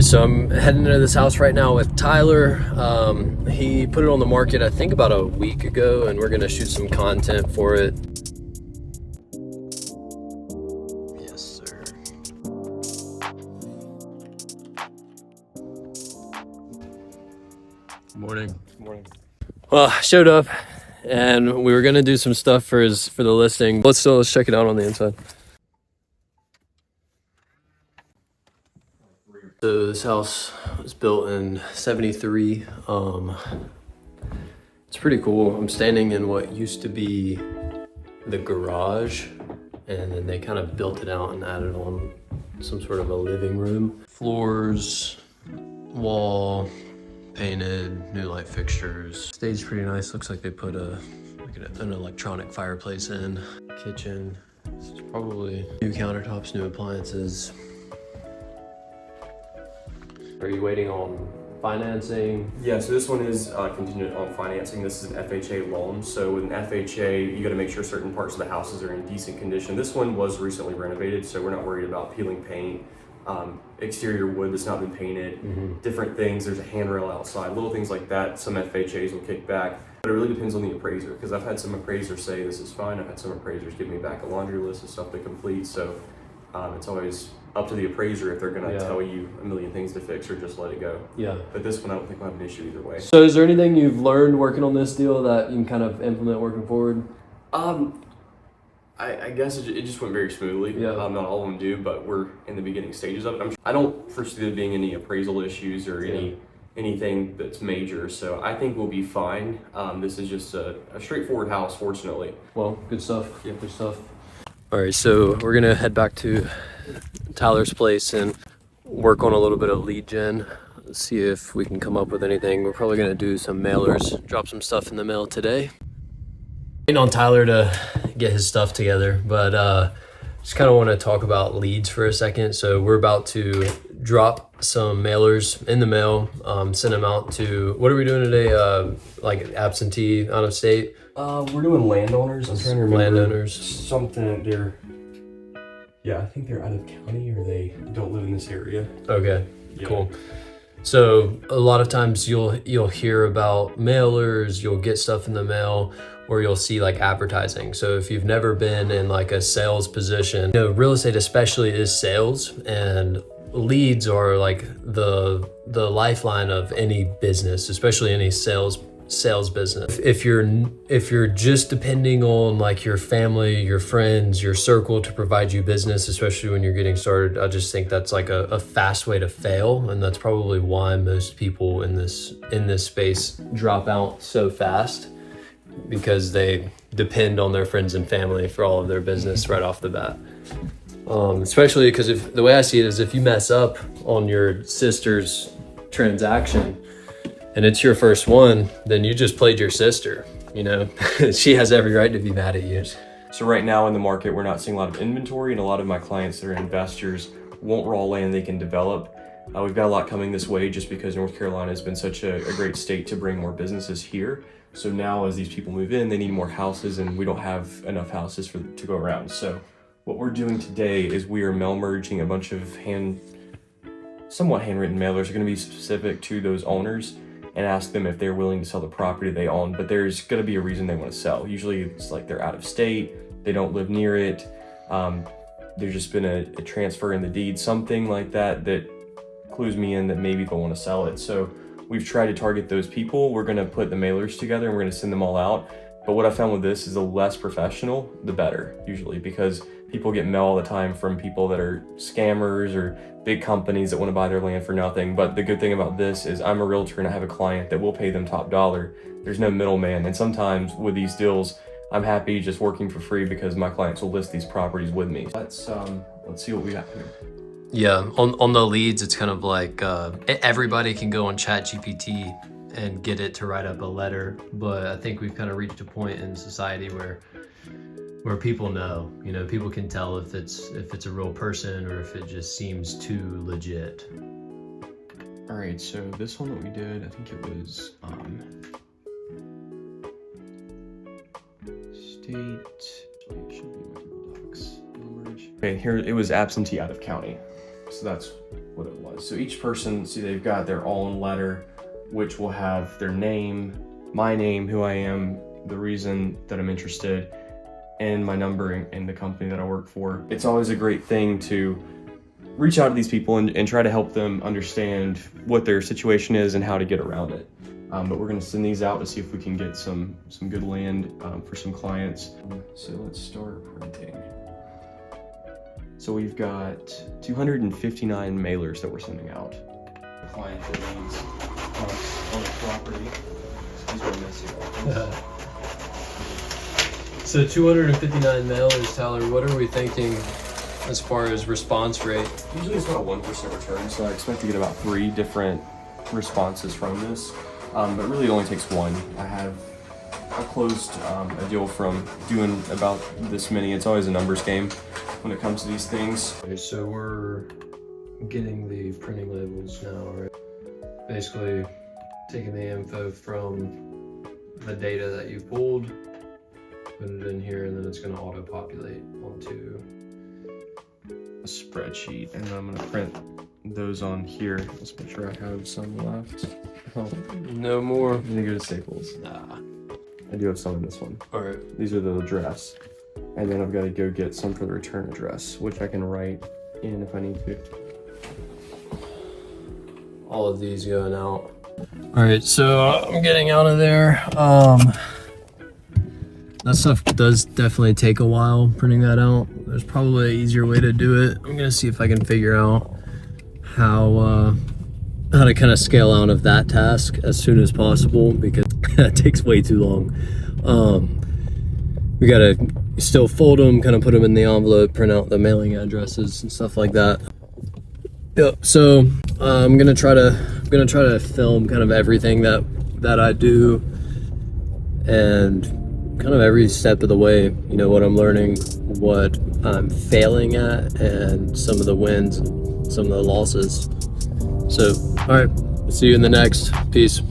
So I'm heading into this house right now with Tyler. He put it on the market, I think about a week ago, and we're gonna shoot some content for it. Yes, sir. Good morning. Good morning. Well, I showed up, and we were gonna do some stuff for the listing. Let's check it out on the inside. So this house was built in '73. It's pretty cool. I'm standing in what used to be the garage, and then they kind of built it out and added on some sort of a living room. Floors, wall, painted, new light fixtures. Stage pretty nice. Looks like they put an electronic fireplace in. Kitchen. This is probably new countertops, new appliances. Are you waiting on financing? Yeah, so this one is contingent on financing. This is an FHA loan. So with an FHA, you got to make sure certain parts of the houses are in decent condition. This one was recently renovated, so we're not worried about peeling paint, exterior wood that's not been painted, different things. There's a handrail outside, little things like that. Some FHAs will kick back, but it really depends on the appraiser, because I've had some appraisers say this is fine. I've had some appraisers give me back a laundry list of stuff to complete. So it's always up to the appraiser if they're gonna tell you a million things to fix or just let it go. Yeah. But this one, I don't think we'll have an issue either way. So is there anything you've learned working on this deal that you can kind of implement working forward? I guess it just went very smoothly. Yeah. Not all of them do, but we're in the beginning stages of it. I don't foresee there being any appraisal issues or anything that's major, so I think we'll be fine. This is just a straightforward house, fortunately. Well, good stuff. Yeah, good stuff. All right, so we're gonna head back to Tyler's place and work on a little bit of lead gen. See if we can come up with anything. We're probably gonna do some mailers, drop some stuff in the mail today. Waiting on Tyler to get his stuff together, but just kind of want to talk about leads for a second. So we're about to drop some mailers in the mail, send them out to, what are we doing today? Like absentee, out of state? We're doing landowners. I'm trying to remember. Landowners. Something I think they're out of county or they don't live in this area. Okay, Yeah. cool. So a lot of times you'll hear about mailers, you'll get stuff in the mail, or you'll see like advertising. So if you've never been in like a sales position, real estate especially is sales, and leads are like the lifeline of any business, especially any sales business. If you're just depending on like your family, your friends, your circle to provide you business, especially when you're getting started, I just think that's like a fast way to fail, and that's probably why most people in this space drop out so fast, because they depend on their friends and family for all of their business right off the bat. Especially because if the way I see it is, if you mess up on your sister's transaction and it's your first one, then you just played your sister, She has every right to be mad at you. So right now in the market, we're not seeing a lot of inventory, and a lot of my clients that are investors want raw land they can develop. We've got a lot coming this way just because North Carolina has been such a great state to bring more businesses here. So now as these people move in, they need more houses, and we don't have enough houses to go around. So what we're doing today is we are mail merging a bunch of somewhat handwritten mailers. Are going to be specific to those owners and ask them if they're willing to sell the property they own, but there's going to be a reason they want to sell. Usually it's like they're out of state, they don't live near it, there's just been a transfer in the deed, something like that clues me in that maybe they'll want to sell it. So we've tried to target those people. We're going to put the mailers together and we're going to send them all out. But what I found with this is the less professional, the better, usually, because people get mail all the time from people that are scammers or big companies that want to buy their land for nothing. But the good thing about this is I'm a realtor and I have a client that will pay them top dollar. There's no middleman. And sometimes with these deals, I'm happy just working for free because my clients will list these properties with me. Let's see what we got here. Yeah, on the leads, it's kind of like everybody can go on ChatGPT and get it to write up a letter, but I think we've kind of reached a point in society where people know, people can tell if it's a real person or if it just seems too legit. All right, so this one that we did, I think it was state. It should be my Google Docs. Okay, here it was absentee out of county. So that's what it was. So each person, see, they've got their own letter, which will have their name, my name, who I am, the reason that I'm interested, and my number and the company that I work for. It's always a great thing to reach out to these people and try to help them understand what their situation is and how to get around it. But we're gonna send these out to see if we can get some good land for some clients. So let's start printing. So we've got 259 mailers that we're sending out. A client that needs on a property. These are missing. So 259 mailers, Tyler, what are we thinking as far as response rate? Usually it's about 1% return, so I expect to get about 3 different responses from this. But really it only takes 1. I closed a deal from doing about this many. It's always a numbers game when it comes to these things. Okay, so we're getting the printing labels now, right? Basically taking the info from the data that you pulled, put it in here, and then it's going to auto-populate onto a spreadsheet, and then I'm going to print those on here. Let's make sure I have some left. Oh, no more. I'm gonna go to Staples. Nah. I do have some in this one. All right. These are the address. And then I've got to go get some for the return address, which I can write in if I need to. All of these going out. All right, so I'm getting out of there. That stuff does definitely take a while, printing that out. There's probably an easier way to do it. I'm gonna see if I can figure out how to kind of scale out of that task as soon as possible, because it takes way too long. We gotta still fold them, kind of put them in the envelope, print out the mailing addresses and stuff like that. Yep. So I'm gonna try to film kind of everything that I do, and kind of every step of the way. You know, what I'm learning, what I'm failing at, and some of the wins, and some of the losses. So, all right, see you in the next. Peace.